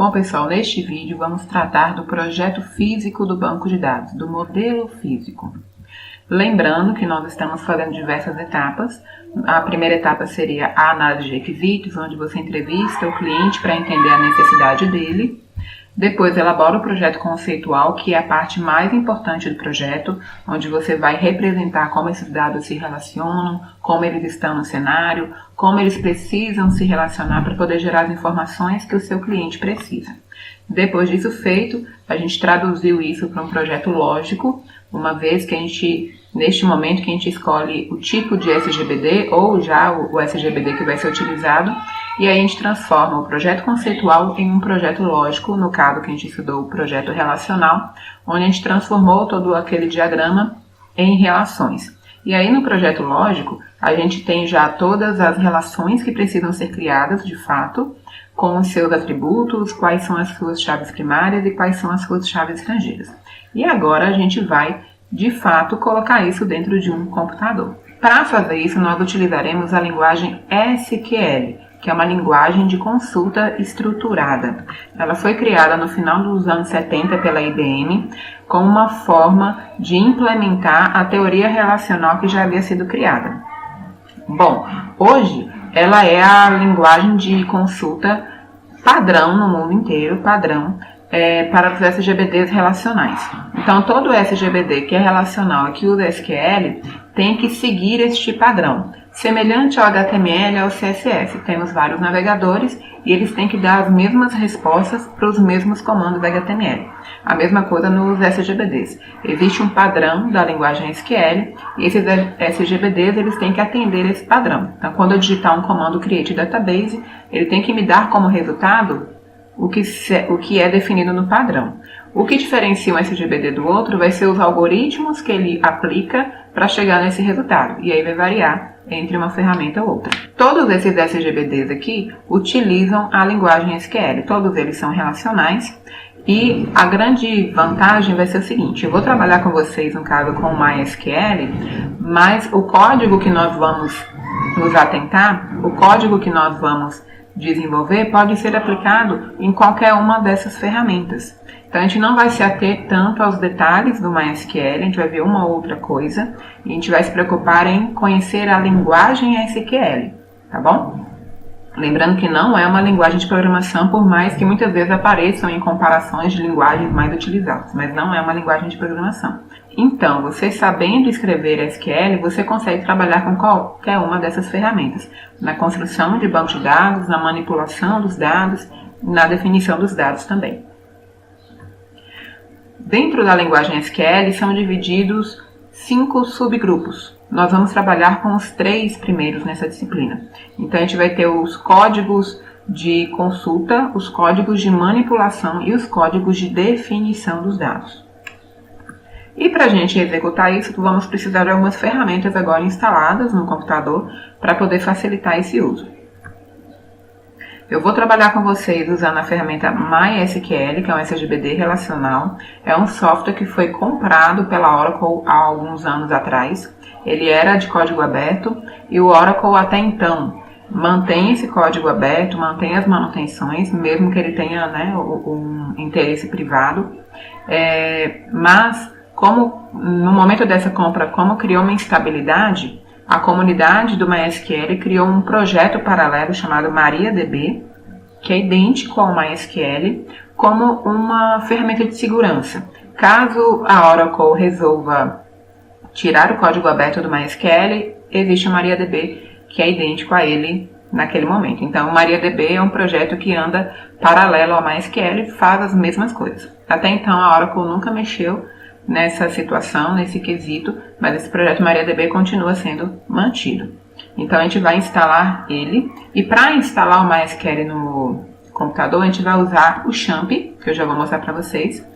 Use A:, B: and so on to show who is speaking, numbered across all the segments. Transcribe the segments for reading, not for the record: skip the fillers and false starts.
A: Bom, pessoal, neste vídeo vamos tratar do projeto físico do banco de dados, do modelo físico. Lembrando que nós estamos fazendo diversas etapas. A primeira etapa seria a análise de requisitos, onde você entrevista o cliente para entender a necessidade dele. Depois elabora o projeto conceitual, que é a parte mais importante do projeto, onde você vai representar como esses dados se relacionam, como eles estão no cenário, como eles precisam se relacionar para poder gerar as informações que o seu cliente precisa. Depois disso feito, a gente traduziu isso para um projeto lógico, uma vez que neste momento que a gente escolhe o tipo de SGBD ou já o SGBD que vai ser utilizado, e aí a gente transforma o projeto conceitual em um projeto lógico, no caso que a gente estudou o projeto relacional, onde a gente transformou todo aquele diagrama em relações. E aí no projeto lógico, a gente tem já todas as relações que precisam ser criadas de fato, com os seus atributos, quais são as suas chaves primárias e quais são as suas chaves estrangeiras. E agora a gente vai, de fato, colocar isso dentro de um computador. Para fazer isso, nós utilizaremos a linguagem SQL, que é uma linguagem de consulta estruturada. Ela foi criada no final dos anos 70 pela IBM como uma forma de implementar a teoria relacional que já havia sido criada. Bom, hoje ela é a linguagem de consulta padrão no mundo inteiro, para os SGBDs relacionais. Então, todo SGBD que é relacional e que usa SQL tem que seguir este padrão. Semelhante ao HTML e ao CSS, temos vários navegadores e eles têm que dar as mesmas respostas para os mesmos comandos HTML. A mesma coisa nos SGBDs. Existe um padrão da linguagem SQL e esses SGBDs eles têm que atender esse padrão. Então, quando eu digitar um comando create database, ele tem que me dar como resultado o que é definido no padrão. O que diferencia um SGBD do outro vai ser os algoritmos que ele aplica para chegar nesse resultado. E aí vai variar entre uma ferramenta ou outra. Todos esses SGBDs aqui utilizam a linguagem SQL. Todos eles são relacionais. E a grande vantagem vai ser o seguinte: eu vou trabalhar com vocês, no caso, com o MySQL, mas o código que nós vamos nos atentar, o código que nós vamos desenvolver pode ser aplicado em qualquer uma dessas ferramentas. Então, a gente não vai se ater tanto aos detalhes do MySQL, a gente vai ver uma outra coisa, e a gente vai se preocupar em conhecer a linguagem SQL, tá bom? Lembrando que não é uma linguagem de programação, por mais que muitas vezes apareçam em comparações de linguagens mais utilizadas, mas não é uma linguagem de programação. Então, você sabendo escrever SQL, você consegue trabalhar com qualquer uma dessas ferramentas, na construção de banco de dados, na manipulação dos dados, na definição dos dados também. Dentro da linguagem SQL são divididos 5 subgrupos. Nós vamos trabalhar com os 3 primeiros nessa disciplina. Então, a gente vai ter os códigos de consulta, os códigos de manipulação e os códigos de definição dos dados. E para a gente executar isso, vamos precisar de algumas ferramentas agora instaladas no computador para poder facilitar esse uso. Eu vou trabalhar com vocês usando a ferramenta MySQL, que é um SGBD relacional. É um software que foi comprado pela Oracle há alguns anos atrás. Ele era de código aberto e o Oracle até então mantém esse código aberto, mantém as manutenções, mesmo que ele tenha, um interesse privado. Mas como no momento dessa compra, como criou uma instabilidade, a comunidade do MySQL criou um projeto paralelo chamado MariaDB, que é idêntico ao MySQL, como uma ferramenta de segurança. Caso a Oracle resolva tirar o código aberto do MySQL, existe o MariaDB, que é idêntico a ele naquele momento. Então, o MariaDB é um projeto que anda paralelo ao MySQL e faz as mesmas coisas. Até então, a Oracle nunca mexeu nessa situação, nesse quesito, mas esse projeto MariaDB continua sendo mantido. Então, a gente vai instalar ele, e para instalar o MySQL no computador, a gente vai usar o XAMPP, que eu já vou mostrar para vocês.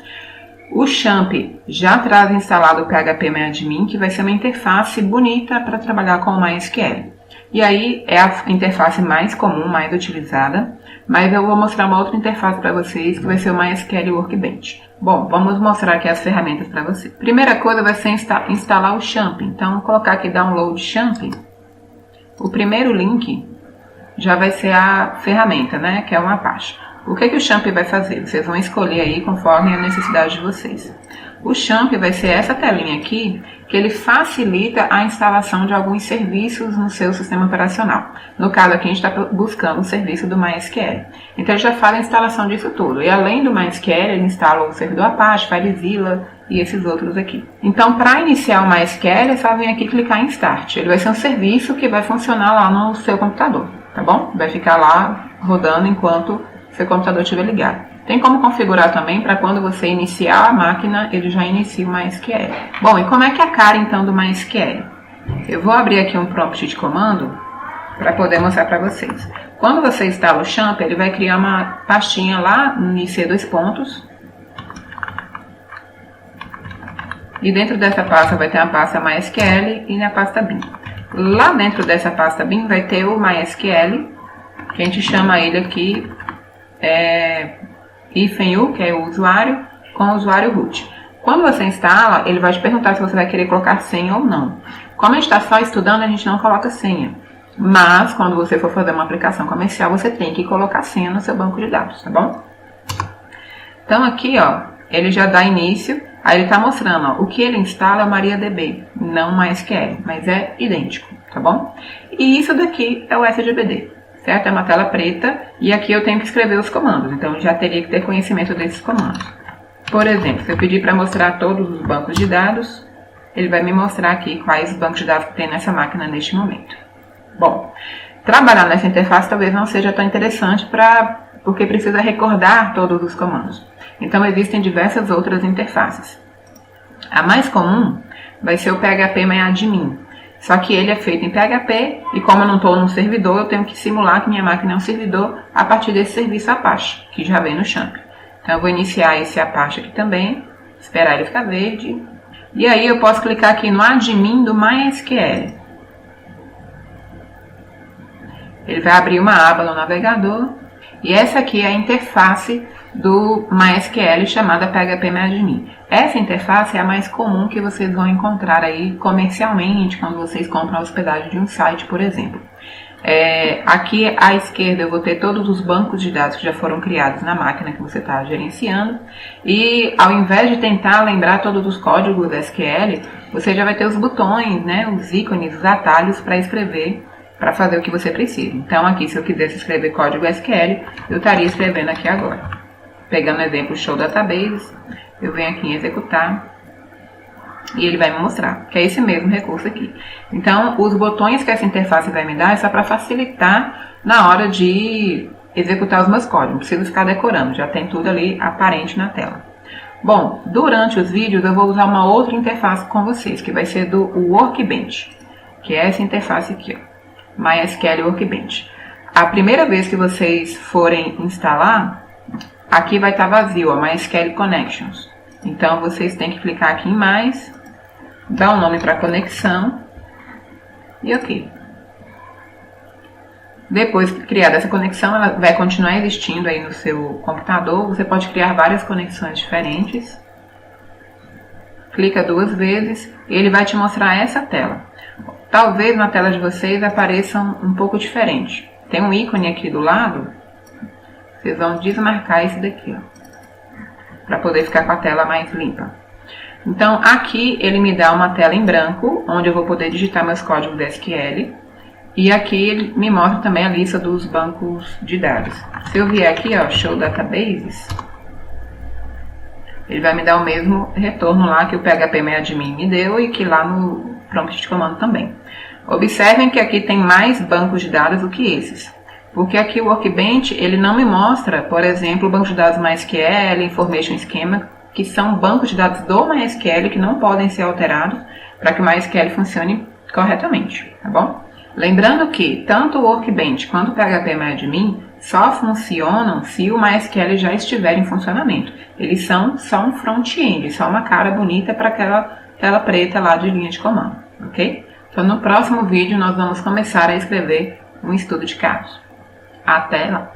A: O XAMPP já traz instalado o PHPMyAdmin, que vai ser uma interface bonita para trabalhar com o MySQL. E aí é a interface mais comum, mais utilizada, mas eu vou mostrar uma outra interface para vocês, que vai ser o MySQL Workbench. Bom, vamos mostrar aqui as ferramentas para você. Primeira coisa vai ser instalar o XAMPP. Então, vou colocar aqui Download XAMPP. O primeiro link já vai ser a ferramenta, que é uma Apache. O que o Champ vai fazer? Vocês vão escolher aí conforme a necessidade de vocês. O Champ vai ser essa telinha aqui, que ele facilita a instalação de alguns serviços no seu sistema operacional. No caso aqui, a gente está buscando o serviço do MySQL. Então, ele já faz a instalação disso tudo. E além do MySQL, ele instala o servidor Apache, FileZilla e esses outros aqui. Então, para iniciar o MySQL, é só vir aqui e clicar em Start. Ele vai ser um serviço que vai funcionar lá no seu computador, tá bom? Vai ficar lá rodando enquanto seu computador estiver ligado. Tem como configurar também para quando você iniciar a máquina, ele já inicia o MySQL. Bom, e como é que é a cara então do MySQL? Eu vou abrir aqui um prompt de comando para poder mostrar para vocês. Quando você instala o Champ, ele vai criar uma pastinha lá no IC2 pontos. E dentro dessa pasta vai ter a pasta MySQL e a pasta bin. Lá dentro dessa pasta bin vai ter o MySQL, que a gente chama ele aqui -u, que é o usuário, com o usuário root. Quando você instala, ele vai te perguntar se você vai querer colocar senha ou não. Como a gente está só estudando, a gente não coloca senha. Mas, quando você for fazer uma aplicação comercial, você tem que colocar senha no seu banco de dados, tá bom? Então, aqui, ó, ele já dá início. Aí ele está mostrando, ó, o que ele instala é o MariaDB, não o MySQL, mas é idêntico, tá bom? E isso daqui é o SGBD. Certo? É uma tela preta e aqui eu tenho que escrever os comandos, então eu já teria que ter conhecimento desses comandos. Por exemplo, se eu pedir para mostrar todos os bancos de dados, ele vai me mostrar aqui quais bancos de dados que tem nessa máquina neste momento. Bom, trabalhar nessa interface talvez não seja tão interessante porque precisa recordar todos os comandos. Então existem diversas outras interfaces. A mais comum vai ser o php-admin. Só que ele é feito em PHP e como eu não estou no servidor, eu tenho que simular que minha máquina é um servidor a partir desse serviço Apache, que já vem no Champ. Então eu vou iniciar esse Apache aqui também, esperar ele ficar verde. E aí eu posso clicar aqui no admin do MySQL. Ele vai abrir uma aba no navegador e essa aqui é a interface do MySQL chamada php-admin. Essa interface é a mais comum que vocês vão encontrar aí comercialmente quando vocês compram a hospedagem de um site, por exemplo. Aqui à esquerda eu vou ter todos os bancos de dados que já foram criados na máquina que você está gerenciando. E ao invés de tentar lembrar todos os códigos SQL, você já vai ter os botões, né, os ícones, os atalhos para escrever, para fazer o que você precisa. Então aqui, se eu quisesse escrever código SQL, eu estaria escrevendo aqui agora. Pegando o exemplo Show Database, eu venho aqui em executar e ele vai me mostrar, que é esse mesmo recurso aqui. Então, os botões que essa interface vai me dar é só para facilitar na hora de executar os meus códigos. Não preciso ficar decorando, já tem tudo ali aparente na tela. Bom, durante os vídeos eu vou usar uma outra interface com vocês, que vai ser do Workbench, que é essa interface aqui, ó, MySQL Workbench. A primeira vez que vocês forem instalar, aqui vai estar vazio, ó, MySQL Connections. Então, vocês têm que clicar aqui em mais, dar um nome para a conexão e ok. Depois de criada essa conexão, ela vai continuar existindo aí no seu computador. Você pode criar várias conexões diferentes. Clica 2 vezes e ele vai te mostrar essa tela. Talvez na tela de vocês apareçam um pouco diferente. Tem um ícone aqui do lado. Vocês vão desmarcar esse daqui, ó, para poder ficar com a tela mais limpa. Então, aqui ele me dá uma tela em branco, onde eu vou poder digitar meus códigos de SQL. E aqui ele me mostra também a lista dos bancos de dados. Se eu vier aqui, ó, Show Databases, ele vai me dar o mesmo retorno lá que o php-admin me deu e que lá no prompt de comando também. Observem que aqui tem mais bancos de dados do que esses. Porque aqui o Workbench, ele não me mostra, por exemplo, o banco de dados MySQL, Information Schema, que são bancos de dados do MySQL que não podem ser alterados para que o MySQL funcione corretamente, tá bom? Lembrando que tanto o Workbench quanto o php-admin só funcionam se o MySQL já estiver em funcionamento. Eles são só um front-end, só uma cara bonita para aquela tela preta lá de linha de comando, ok? Então no próximo vídeo nós vamos começar a escrever um estudo de casos. Até lá!